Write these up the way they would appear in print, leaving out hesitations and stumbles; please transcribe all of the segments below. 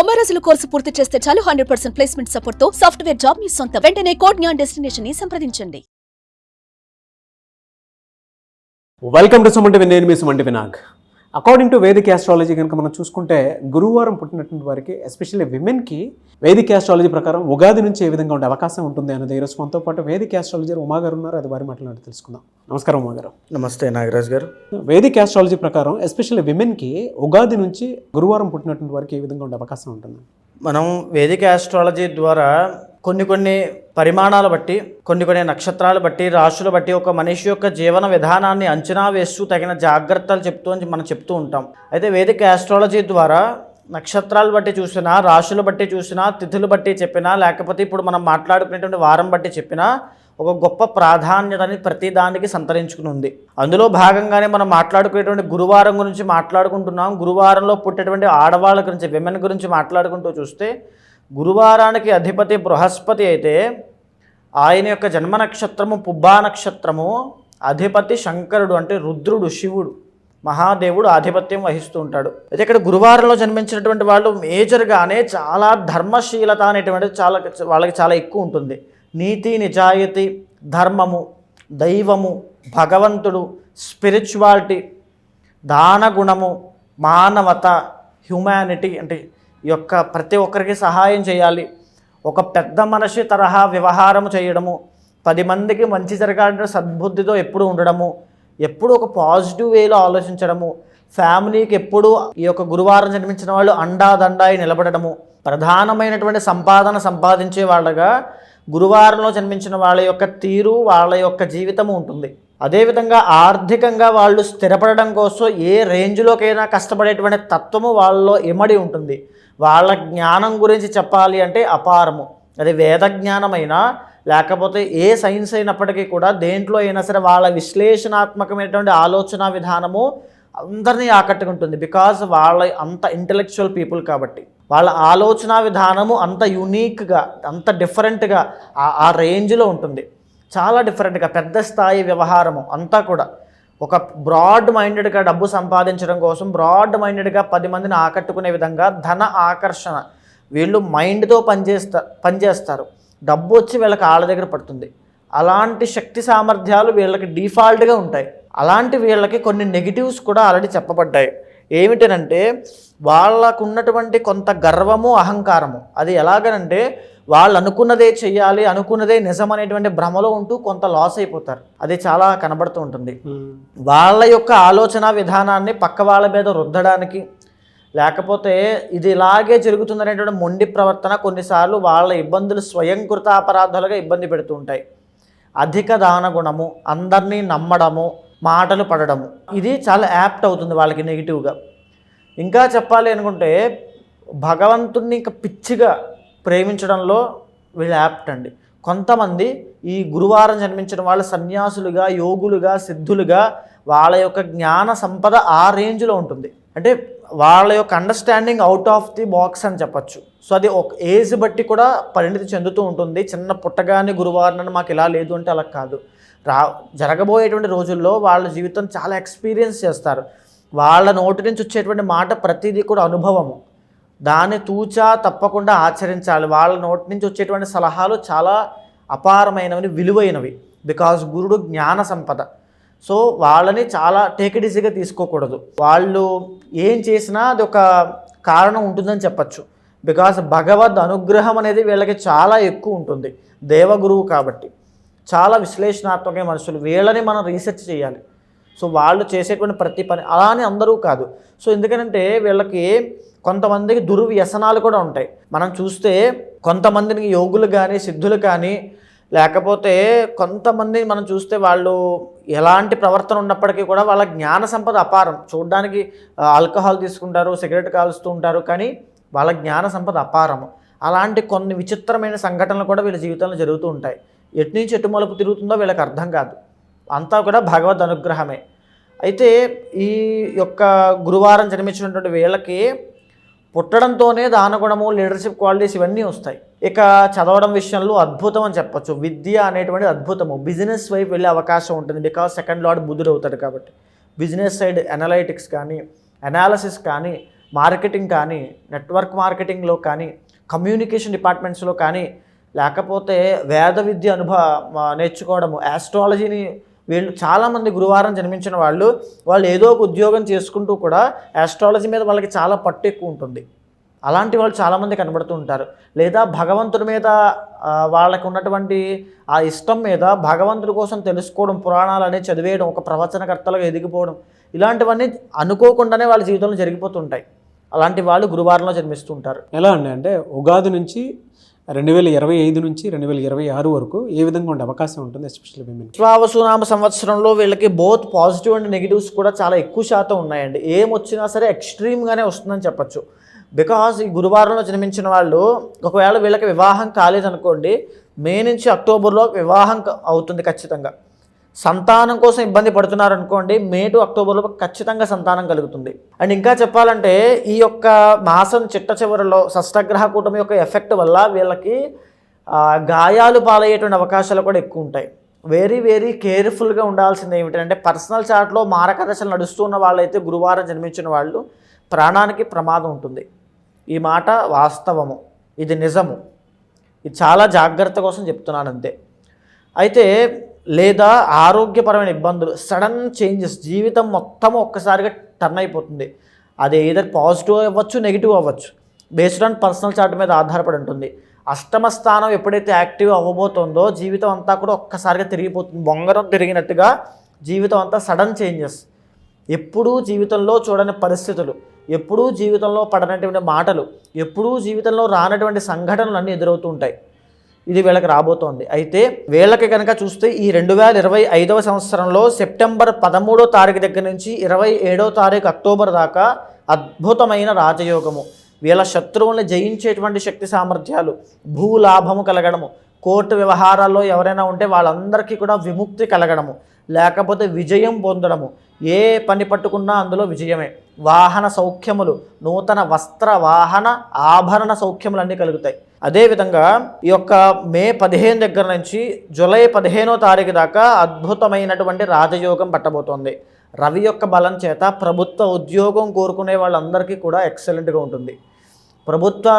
90 రోజుల కోర్సు పూర్తి చేస్తే చాలు 100% ప్లేస్మెంట్ సపోర్ట్ తో సాఫ్ట్వేర్ జాబ్ మీ సొంతం. వెంటనే కోడ్ జ్ఞాన్ డెస్టినేషన్ ని సంప్రదించండి. Welcome to Suman TV. నేను మీ Suman TV Nag. According to Vedic astrology కనుక మనం చూసుకుంటే గురువారం పుట్టినటువంటి వారికి ఎస్పెషల్లీ విమెన్కి వేదిక్ ఆస్ట్రాలజీ ప్రకారం ఉగాది నుంచి ఏ విధంగా ఉండే అవకాశం ఉంటుంది అనేది ఈరోజు మనతో పాటు వేదిక్ ఆస్ట్రాలజర్ ఉమా గారు ఉన్నారు. అది వారి మాట్లాడి తెలుసుకుందాం. నమస్కారం ఉమా గారు. నమస్తే నాగరాజ్ గారు. వేదిక్ ఆస్ట్రాలజీ ప్రకారం ఎస్పెషల్లీ విమెన్కి ఉగాది నుంచి గురువారం పుట్టినటువంటి వారికి ఏ విధంగా ఉండే అవకాశం ఉంటుంది? మనం వేదిక ఆస్ట్రాలజీ ద్వారా కొన్ని పరిమాణాలు బట్టి కొన్ని నక్షత్రాలు బట్టి రాశులు బట్టి ఒక మనిషి యొక్క జీవన విధానాన్ని అంచనా వేస్తూ తగిన జాగ్రత్తలు మనం చెప్తూ ఉంటాం. అయితే వేదిక ఆస్ట్రాలజీ ద్వారా నక్షత్రాలు బట్టి చూసినా, రాశులు బట్టి చూసినా, తిథులు బట్టి చెప్పినా, లేకపోతే ఇప్పుడు మనం మాట్లాడుకునేటువంటి వారం బట్టి చెప్పినా ఒక గొప్ప ప్రాధాన్యతని ప్రతి దానికి సంతరించుకుని ఉంది. అందులో భాగంగానే మనం మాట్లాడుకునేటువంటి గురువారం గురించి మాట్లాడుకుంటున్నాం. గురువారంలో పుట్టేటువంటి ఆడవాళ్ళ గురించి, విమెన్ గురించి మాట్లాడుకుంటూ చూస్తే గురువారానికి అధిపతి బృహస్పతి అయితే ఆయన యొక్క జన్మ నక్షత్రము పుబ్బా నక్షత్రము, అధిపతి శంకరుడు అంటే రుద్రుడు, శివుడు, మహాదేవుడు ఆధిపత్యం వహిస్తూ ఉంటాడు. అయితే ఇక్కడ గురువారంలో జన్మించినటువంటి వాళ్ళు మేజర్గానే చాలా ధర్మశీలత అనేటువంటిది వాళ్ళకి చాలా ఎక్కువ ఉంటుంది. నీతి, నిజాయితీ, ధర్మము, దైవము, భగవంతుడు, స్పిరిచువాలిటీ, దానగుణము, మానవత, హ్యుమానిటీ అంటే ఈ యొక్క ప్రతి ఒక్కరికి సహాయం చేయాలి, ఒక పెద్ద మనిషి తరహా వ్యవహారము చేయడము, 10 మందికి మంచి జరగాలంటే సద్బుద్ధితో ఎప్పుడు ఉండడము, ఎప్పుడు ఒక పాజిటివ్ వేలో ఆలోచించడము, ఫ్యామిలీకి ఎప్పుడు ఈ యొక్క గురువారం జన్మించిన వాళ్ళు అండాదండాయి నిలబడము, ప్రధానమైనటువంటి సంపాదన సంపాదించే వాళ్ళగా గురువారంలో జన్మించిన వాళ్ళ యొక్క తీరు, వాళ్ళ యొక్క జీవితము ఉంటుంది. అదేవిధంగా ఆర్థికంగా వాళ్ళు స్థిరపడడం కోసం ఏ రేంజ్లోకైనా కష్టపడేటువంటి తత్వము వాళ్ళలో ఇమడి ఉంటుంది. వాళ్ళ జ్ఞానం గురించి చెప్పాలి అంటే అపారము. అది వేద జ్ఞానమైనా లేకపోతే ఏ సైన్స్ అయినప్పటికీ కూడా దేంట్లో అయినా సరే వాళ్ళ విశ్లేషణాత్మకమైనటువంటి ఆలోచన విధానము అందరినీ ఆకట్టుకుంటుంది. బికాజ్ వాళ్ళ అంత ఇంటెలెక్చువల్ పీపుల్ కాబట్టి వాళ్ళ ఆలోచన విధానము అంత యూనిక్గా, అంత డిఫరెంట్గా ఆ రేంజ్లో ఉంటుంది. చాలా డిఫరెంట్గా పెద్ద స్థాయి వ్యవహారము అంతా కూడా ఒక బ్రాడ్ మైండెడ్గా డబ్బు సంపాదించడం కోసం, బ్రాడ్ మైండెడ్గా 10 మందిని ఆకట్టుకునే విధంగా ధన ఆకర్షణ, వీళ్ళు మైండ్తో పనిచేస్తారు. డబ్బు వచ్చి వీళ్ళకి ఆళ్ళ దగ్గర పడుతుంది. అలాంటి శక్తి సామర్థ్యాలు వీళ్ళకి డిఫాల్ట్గా ఉంటాయి. అలాంటి వీళ్ళకి కొన్ని నెగిటివ్స్ కూడా ఆల్రెడీ చెప్పబడ్డాయి. ఏమిటనంటే వాళ్ళకు ఉన్నటువంటి కొంత గర్వము, అహంకారము. అది ఎలాగనంటే వాళ్ళు అనుకున్నదే చెయ్యాలి, అనుకున్నదే నిజం అనేటువంటి భ్రమలో ఉంటూ కొంత లాస్ అయిపోతారు. అది చాలా కనబడుతూ ఉంటుంది. వాళ్ళ యొక్క ఆలోచన విధానాన్ని పక్క వాళ్ళ మీద రుద్దడానికి, లేకపోతే ఇది ఇలాగే జరుగుతుందనేటువంటి మొండి ప్రవర్తన కొన్నిసార్లు వాళ్ళ ఇబ్బందులు స్వయంకృత అపరాధాలుగా ఇబ్బంది పెడుతూ ఉంటాయి. అధిక దానగుణము, అందరినీ నమ్మడము, మాటలు పడడము, ఇది చాలా యాప్ట్ అవుతుంది వాళ్ళకి నెగిటివ్గా. ఇంకా చెప్పాలి అనుకుంటే భగవంతుణ్ణి ఇంకా పిచ్చిగా ప్రేమించడంలో వీళ్ళు యాప్ట్ అండి. కొంతమంది ఈ గురువారం జన్మించిన వాళ్ళు సన్యాసులుగా, యోగులుగా, సిద్ధులుగా వాళ్ళ యొక్క జ్ఞాన సంపద ఆ రేంజ్లో ఉంటుంది. అంటే వాళ్ళ యొక్క understanding out of the box అని చెప్పచ్చు. సో అది ఒక ఏజ్ బట్టి కూడా పరిణితి చెందుతూ ఉంటుంది. చిన్న పుట్టగానే గురువారం మాకు ఇలా లేదు అంటే అలా కాదు. జరగబోయేటువంటి రోజుల్లో వాళ్ళ జీవితం చాలా ఎక్స్పీరియన్స్ చేస్తారు. వాళ్ళ నోటి నుంచి వచ్చేటువంటి మాట ప్రతిదీ కూడా అనుభవము, దాన్ని తూచా తప్పకుండా ఆచరించాలి. వాళ్ళ నోటి నుంచి వచ్చేటువంటి సలహాలు చాలా అపారమైనవి, విలువైనవి. బికాజ్ గురుడు జ్ఞాన సంపద. సో వాళ్ళని చాలా టేక్ ఇట్ ఈజీగా తీసుకోకూడదు. వాళ్ళు ఏం చేసినా అది ఒక కారణం ఉంటుందని చెప్పచ్చు. బికాజ్ భగవద్ అనుగ్రహం అనేది వీళ్ళకి చాలా ఎక్కువ ఉంటుంది. దేవగురువు కాబట్టి చాలా విశ్లేషణాత్మక మనుషులు. వీళ్ళని మనం రీసెర్చ్ చేయాలి. సో వాళ్ళు చేసేటువంటి ప్రతి పని అలానే అందరూ కాదు. సో ఎందుకంటే వీళ్ళకి కొంతమందికి దుర్వ్యసనాలు కూడా ఉంటాయి. మనం చూస్తే కొంతమందికి యోగులు కానీ, సిద్ధులు కానీ, లేకపోతే కొంతమంది మనం చూస్తే వాళ్ళు ఎలాంటి ప్రవర్తన ఉన్నప్పటికీ కూడా వాళ్ళ జ్ఞాన సంపద అపారం. చూడడానికి ఆల్కహాల్ తీసుకుంటారు, సిగరెట్ కాలుస్తూ ఉంటారు, కానీ వాళ్ళ జ్ఞాన సంపద అపారము. అలాంటి కొన్ని విచిత్రమైన సంఘటనలు కూడా వీళ్ళ జీవితంలో జరుగుతూ ఉంటాయి. ఎటు నుంచి ఎటు మలుపు తిరుగుతుందో వీళ్ళకి అర్థం కాదు. అంతా కూడా భగవద్ అనుగ్రహమే. అయితే ఈ యొక్క గురువారం జన్మించినటువంటి వీళ్ళకి పుట్టడంతోనే దానగుణము, లీడర్షిప్ క్వాలిటీస్ ఇవన్నీ వస్తాయి. ఇక చదవడం విషయంలో అద్భుతం అని చెప్పచ్చు. విద్య అనేటువంటిది అద్భుతము. బిజినెస్ వైపు వెళ్ళే అవకాశం ఉంటుంది. బికాజ్ సెకండ్ లార్డ్ బుధుడు అవుతాడు కాబట్టి బిజినెస్ సైడ్ అనలైటిక్స్ కానీ, అనాలసిస్ కానీ, మార్కెటింగ్ కానీ, నెట్వర్క్ మార్కెటింగ్లో కానీ, కమ్యూనికేషన్ డిపార్ట్మెంట్స్లో కానీ, లేకపోతే వేద విద్య నేర్చుకోవడము, ఆస్ట్రాలజీని వీళ్ళు చాలామంది గురువారం జన్మించిన వాళ్ళు ఏదో ఒక ఉద్యోగం చేసుకుంటూ కూడా ఆస్ట్రాలజీ మీద వాళ్ళకి చాలా పట్టు ఎక్కువ ఉంటుంది. అలాంటి వాళ్ళు చాలామంది కనబడుతూ ఉంటారు. లేదా భగవంతుడి మీద వాళ్ళకు ఉన్నటువంటి ఆ ఇష్టం మీద భగవంతుడి కోసం తెలుసుకోవడం, పురాణాలు అనేది చదివేయడం, ఒక ప్రవచనకర్తలుగా ఎదిగిపోవడం, ఇలాంటివన్నీ అనుకోకుండానే వాళ్ళ జీవితంలో జరిగిపోతుంటాయి. అలాంటి వాళ్ళు గురువారంలో జన్మిస్తుంటారు. ఎలా అండి అంటే ఉగాది నుంచి 2025 నుంచి 2026 వరకు ఏ విధంగా ఉండే అవకాశం ఉంటుంది ఎస్పెషల్లీ విమెన్? శ్రావసునామ సంవత్సరంలో వీళ్ళకి బోత్ పాజిటివ్ అండ్ నెగిటివ్స్ కూడా చాలా ఎక్కువ శాతం ఉన్నాయండి. ఏం వచ్చినా సరే ఎక్స్ట్రీమ్గానే వస్తుందని చెప్పచ్చు. బికాజ్ ఈ గురువారంలో జన్మించిన వాళ్ళు ఒకవేళ వీళ్ళకి వివాహం కాలేదనుకోండి, మే నుంచి అక్టోబర్లో వివాహం అవుతుంది ఖచ్చితంగా. సంతానం కోసం ఇబ్బంది పడుతున్నారు అనుకోండి, మే టు అక్టోబర్లో ఖచ్చితంగా సంతానం కలుగుతుంది. అండ్ ఇంకా చెప్పాలంటే ఈ యొక్క మాసం చిట్ట చివరిలో షష్టగ్రహ కూటమి యొక్క ఎఫెక్ట్ వల్ల వీళ్ళకి గాయాలు పాలయ్యేటువంటి అవకాశాలు కూడా ఎక్కువ ఉంటాయి. వెరీ వెరీ కేర్ఫుల్గా ఉండాల్సింది ఏమిటంటే, పర్సనల్ చార్ట్లో మారక దశలు నడుస్తున్న వాళ్ళైతే గురువారం జన్మించిన వాళ్ళు ప్రాణానికి ప్రమాదం ఉంటుంది. ఈ మాట వాస్తవము, ఇది నిజము, ఇది చాలా జాగ్రత్త కోసం చెప్తున్నాను అంతే. అయితే లేదా ఆరోగ్యపరమైన ఇబ్బందులు, సడన్ చేంజెస్, జీవితం మొత్తం ఒక్కసారిగా టర్న్ అయిపోతుంది. అది ఏదర్ పాజిటివ్ అవ్వచ్చు, నెగిటివ్ అవ్వచ్చు, బేస్డ్ ఆన్ పర్సనల్ చార్ట్ మీద ఆధారపడి ఉంటుంది. అష్టమ స్థానం ఎప్పుడైతే యాక్టివ్ అవ్వబోతుందో జీవితం అంతా కూడా ఒక్కసారిగా తిరిగిపోతుంది. బొంగరం తిరిగినట్టుగా జీవితం అంతా సడన్ చేంజెస్. ఎప్పుడూ జీవితంలో చూడని పరిస్థితులు, ఎప్పుడూ జీవితంలో పడనటువంటి మాటలు, ఎప్పుడూ జీవితంలో రానటువంటి సంఘటనలు అన్నీ ఎదురవుతూ ఉంటాయి. ఇది వీళ్ళకి రాబోతోంది. అయితే వీళ్ళకి కనుక చూస్తే ఈ 2025వ సంవత్సరంలో సెప్టెంబర్ 13వ తారీఖు దగ్గర నుంచి 27వ తారీఖు అక్టోబర్ దాకా అద్భుతమైన రాజయోగము, వీళ్ళ శత్రువుల్ని జయించేటువంటి శక్తి సామర్థ్యాలు, భూలాభము కలగడము, కోర్టు వ్యవహారాల్లో ఎవరైనా ఉంటే వాళ్ళందరికీ కూడా విముక్తి కలగడము, లేకపోతే విజయం పొందడము, ఏ పని పట్టుకున్నా అందులో విజయమే, వాహన సౌఖ్యములు, నూతన వస్త్ర వాహన ఆభరణ సౌఖ్యములు అన్నీ కలుగుతాయి. అదేవిధంగా ఈ యొక్క మే 15 దగ్గర నుంచి జూలై 15వ తారీఖు దాకా అద్భుతమైనటువంటి రాజయోగం పట్టబోతోంది. రవి యొక్క బలం చేత ప్రభుత్వ ఉద్యోగం కోరుకునే వాళ్ళందరికీ కూడా ఎక్సలెంట్గా ఉంటుంది. ప్రభుత్వ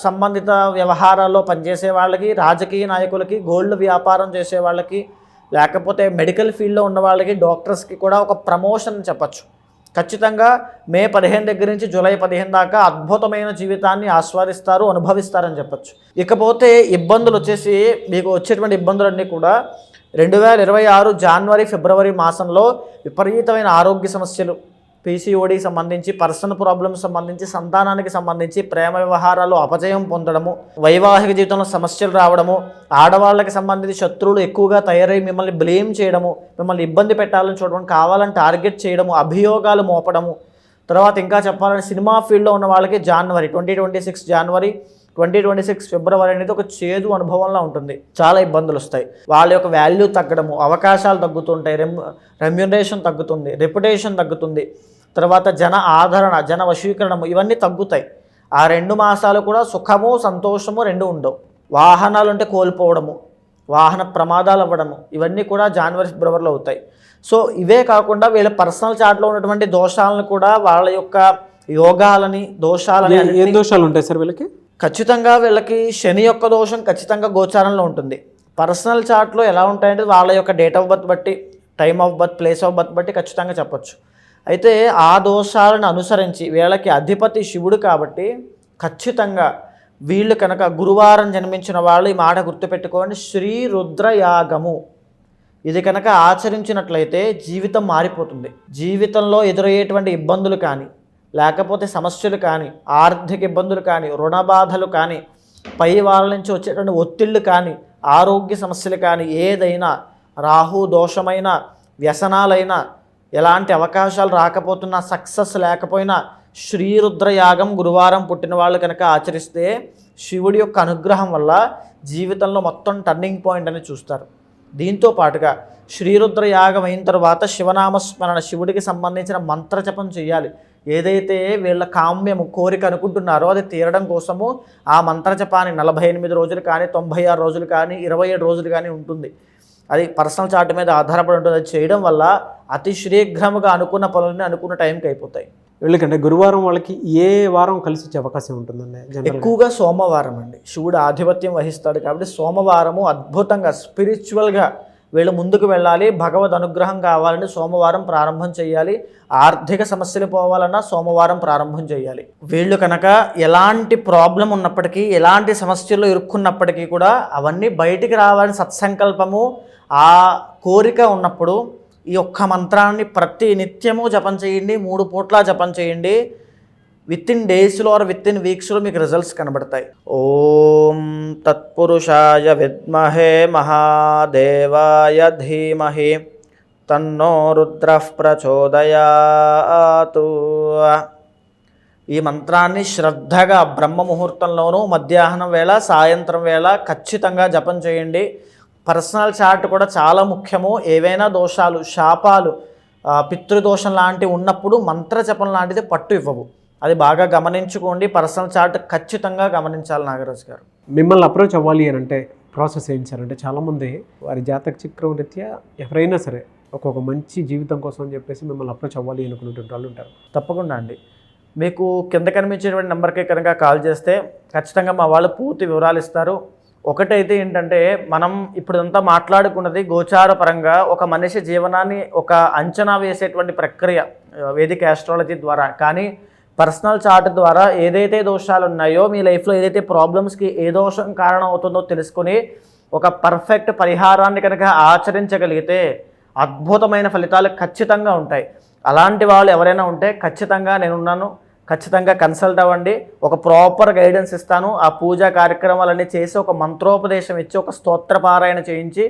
సంబంధిత వ్యవహారాల్లో పనిచేసే వాళ్ళకి, రాజకీయ నాయకులకి, గోల్డ్ వ్యాపారం చేసే వాళ్ళకి, లేకపోతే మెడికల్ ఫీల్డ్లో ఉన్న వాళ్ళకి, డాక్టర్స్కి కూడా ఒక ప్రమోషన్ చెప్పచ్చు. ఖచ్చితంగా మే 15 దగ్గర నుంచి జూలై 15 దాకా అద్భుతమైన జీవితాన్ని ఆస్వాదిస్తారు, అనుభవిస్తారని చెప్పచ్చు. ఇకపోతే ఇబ్బందులు వచ్చేసి మీకు వచ్చేటువంటి ఇబ్బందులన్నీ కూడా 2026 జనవరి ఫిబ్రవరి మాసంలో విపరీతమైన ఆరోగ్య సమస్యలు, పీసీఓడికి సంబంధించి, పర్సనల్ ప్రాబ్లమ్స్ సంబంధించి, సంతానానికి సంబంధించి, ప్రేమ వ్యవహారాలు అపజయం పొందడము, వైవాహిక జీవితంలో సమస్యలు రావడము, ఆడవాళ్ళకి సంబంధించి శత్రువులు ఎక్కువగా తయారై మిమ్మల్ని బ్లేమ్ చేయడము, మిమ్మల్ని ఇబ్బంది పెట్టాలని చూడడం, కావాలని టార్గెట్ చేయడము, అభియోగాలు మోపడము. తర్వాత ఇంకా చెప్పాలంటే సినిమా ఫీల్డ్లో ఉన్న వాళ్ళకి జనవరి 2026 జనవరి 2026 ఫిబ్రవరి అనేది ఒక చేదు అనుభవంలా ఉంటుంది. చాలా ఇబ్బందులు వస్తాయి. వాళ్ళ యొక్క వాల్యూ తగ్గడము, అవకాశాలు తగ్గుతుంటాయి, రెమ్యునరేషన్ తగ్గుతుంది, రెప్యుటేషన్ తగ్గుతుంది, తర్వాత జన ఆదరణ, జన వశీకరణము, ఇవన్నీ తగ్గుతాయి. ఆ 2 మాసాలు కూడా సుఖము సంతోషము 2 ఉండవు. వాహనాలు అంటే కోల్పోవడము, వాహన ప్రమాదాలు అవ్వడము, ఇవన్నీ కూడా జనవరి ఫిబ్రవరిలో అవుతాయి. సో ఇవే కాకుండా వీళ్ళ పర్సనల్ చార్ట్లో ఉన్నటువంటి దోషాలను కూడా, వాళ్ళ యొక్క యోగాలని, దోషాలని, ఏం దోషాలు ఉంటాయి సార్ వీళ్ళకి? ఖచ్చితంగా వీళ్ళకి శని యొక్క దోషం ఖచ్చితంగా గోచారంలో ఉంటుంది. పర్సనల్ చార్ట్లో ఎలా ఉంటాయంటే వాళ్ళ యొక్క డేట్ ఆఫ్ బర్త్ బట్టి, time of birth, place of birth బట్టి ఖచ్చితంగా చెప్పచ్చు. అయితే ఆ దోషాలను అనుసరించి వీళ్ళకి అధిపతి శివుడు కాబట్టి ఖచ్చితంగా వీళ్ళు కనుక గురువారం జన్మించిన వాళ్ళు ఈ మాట గుర్తుపెట్టుకోండి, శ్రీ రుద్రయాగము ఇది కనుక ఆచరించినట్లయితే జీవితం మారిపోతుంది. జీవితంలో ఎదురయ్యేటువంటి ఇబ్బందులు కానీ, లేకపోతే సమస్యలు కానీ, ఆర్థిక ఇబ్బందులు కానీ, రుణ బాధలు కానీ, పై వాళ్ళ నుంచి వచ్చేటువంటి ఒత్తిళ్ళు కానీ, ఆరోగ్య సమస్యలు కానీ, ఏదైనా రాహు దోషమైన, వ్యసనాలైనా, ఎలాంటి అవకాశాలు రాకపోతున్నా, సక్సెస్ లేకపోయినా శ్రీరుద్రయాగం గురువారం పుట్టిన వాళ్ళు కనుక ఆచరిస్తే శివుడి యొక్క అనుగ్రహం వల్ల జీవితంలో మొత్తం టర్నింగ్ పాయింట్ అని చూస్తారు. దీంతో పాటుగా శ్రీరుద్రయాగం అయిన తర్వాత శివనామస్మరణ, శివుడికి సంబంధించిన మంత్రజపం చేయాలి. ఏదైతే వీళ్ళ కామ్యము, కోరిక అనుకుంటున్నారో అది తీరడం కోసము ఆ మంత్రజపాన్ని 48 రోజులు కానీ, 96 రోజులు కానీ, 27 రోజులు కానీ ఉంటుంది. అది పర్సనల్ చార్ట్ మీద ఆధారపడి ఉంటుంది. అది చేయడం వల్ల అతి శీఘ్రముగా అనుకున్న పనులని అనుకున్న టైంకి అయిపోతాయి. వీళ్ళకంటే గురువారం వాళ్ళకి ఏ వారం కలిసి వచ్చే అవకాశం ఉంటుందండి జనరల్గా? ఎక్కువగా సోమవారం అండి. శివుడు ఆధిపత్యం వహిస్తాడు కాబట్టి సోమవారము అద్భుతంగా స్పిరిచువల్గా వీళ్ళు ముందుకు వెళ్ళాలి, భగవద్ అనుగ్రహం కావాలని సోమవారం ప్రారంభం చేయాలి. ఆర్థిక సమస్యలు పోవాలన్నా సోమవారం ప్రారంభం చేయాలి. వీళ్ళు కనుక ఎలాంటి ప్రాబ్లం ఉన్నప్పటికీ, ఎలాంటి సమస్యల్లో ఇరుక్కున్నప్పటికీ కూడా అవన్నీ బయటికి రావాలని సత్సంకల్పము, ఆ కోరిక ఉన్నప్పుడు ఈ ఒక్క మంత్రాన్ని ప్రతి నిత్యము జపం చేయండి, 3 పూట్ల జపం చేయండి. విత్ ఇన్ డేస్లో ఆర్ విత్ ఇన్ వీక్స్లో మీకు రిజల్ట్స్ కనబడతాయి. ఓం తత్పురుషాయ విద్మహే మహాదేవాయ ధీమహి తన్నో రుద్రః ప్రచోదయాతు. ఈ మంత్రాన్ని శ్రద్ధగా బ్రహ్మ ముహూర్తంలోనూ, మధ్యాహ్నం వేళ, సాయంత్రం వేళ ఖచ్చితంగా జపం చేయండి. పర్సనల్ చార్ట్ కూడా చాలా ముఖ్యము. ఏవైనా దోషాలు, శాపాలు, పితృదోషం లాంటివి ఉన్నప్పుడు మంత్ర జపం లాంటిది పట్టు ఇవ్వవు. అది బాగా గమనించుకోండి. పర్సనల్ చార్ట్ ఖచ్చితంగా గమనించాలి నాగరాజు గారు. మిమ్మల్ని అప్రోచ్ అవ్వాలి అని అంటే ప్రాసెస్ ఏంటి సార్? అంటే చాలామంది వారి జాతక చక్రం రీత్యా ఎవరైనా సరే ఒక్కొక్క మంచి జీవితం కోసం అని చెప్పేసి మిమ్మల్ని అప్రోచ్ అవ్వాలి అనుకునేటువంటి వాళ్ళు ఉంటారు. తప్పకుండా అండి. మీకు కింద కనిపించేటువంటి నెంబర్కి కనుక కాల్ చేస్తే ఖచ్చితంగా మా వాళ్ళు పూర్తి వివరాలు ఇస్తారు. ఒకటైతే ఏంటంటే, మనం ఇప్పుడంతా మాట్లాడుకున్నది గోచార పరంగా ఒక మనిషి జీవనాన్ని ఒక అంచనా వేసేటువంటి ప్రక్రియ వేదిక ఆస్ట్రాలజీ ద్వారా. కానీ పర్సనల్ చార్ట్ ద్వారా ఏదైతే దోషాలు ఉన్నాయో, మీ లైఫ్లో ఏదైతే ప్రాబ్లమ్స్కి ఏ దోషం కారణం అవుతుందో తెలుసుకొని ఒక పర్ఫెక్ట్ పరిహారాన్ని కనుక ఆచరించగలిగితే అద్భుతమైన ఫలితాలు ఖచ్చితంగా ఉంటాయి. అలాంటి వాళ్ళు ఎవరైనా ఉంటే ఖచ్చితంగా నేనున్నాను, ఖచ్చితంగా కన్సల్ట్ అవ్వండి. ఒక ప్రాపర్ గైడెన్స్ ఇస్తాను. ఆ పూజా కార్యక్రమాలన్నీ చేసి, ఒక మంత్రోపదేశం ఇచ్చి, ఒక స్తోత్రపారాయణ చేయించి,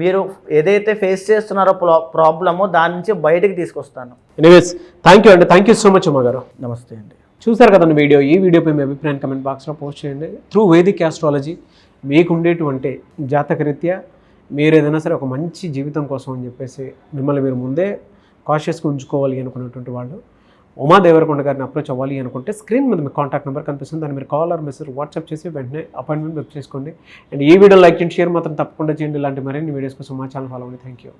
మీరు ఏదైతే ఫేస్ చేస్తున్నారో ప్రాబ్లము దాని నుంచి బయటికి తీసుకొస్తాను. ఎనీవేస్ థ్యాంక్ యూ అండి. థ్యాంక్ యూ సో మచ్ అమ్మగారు. నమస్తే అండి. చూసారు కదండి వీడియో. ఈ వీడియోపై మీ అభిప్రాయం కమెంట్ బాక్స్లో పోస్ట్ చేయండి. త్రూ వేదిక్ ఆస్ట్రాలజీ మీకు ఉండేటువంటి జాతకరీత్యా మీరు ఏదైనా సరే ఒక మంచి జీవితం కోసం అని చెప్పేసి మిమ్మల్ని మీరు ముందే కాషియస్గా ఉంచుకోవాలి అనుకున్నటువంటి వాళ్ళు ఉమా దేవరకొండ గారిని అప్రోచ్ అవ్వాలి అనుకుంటే స్క్రీన్ మీద మీ కాంటాక్ట్ నెంబర్ కనిపిస్తుంది. దాన్ని మీరు కాల్ ఆర్ మెసేజ్ వాట్సాప్ చేసి వెంటనే అపాయింట్మెంట్ బుక్ చేసుకోండి. అండ్ ఈ వీడియో లైక్ చేయండి, షేర్ మాత్రం తప్పకుండా చేయండి. ఇలాంటి మరిన్ని వీడియోస్ కోసం మా ఛానల్ ఫాలో అవ్వండి. Thank you.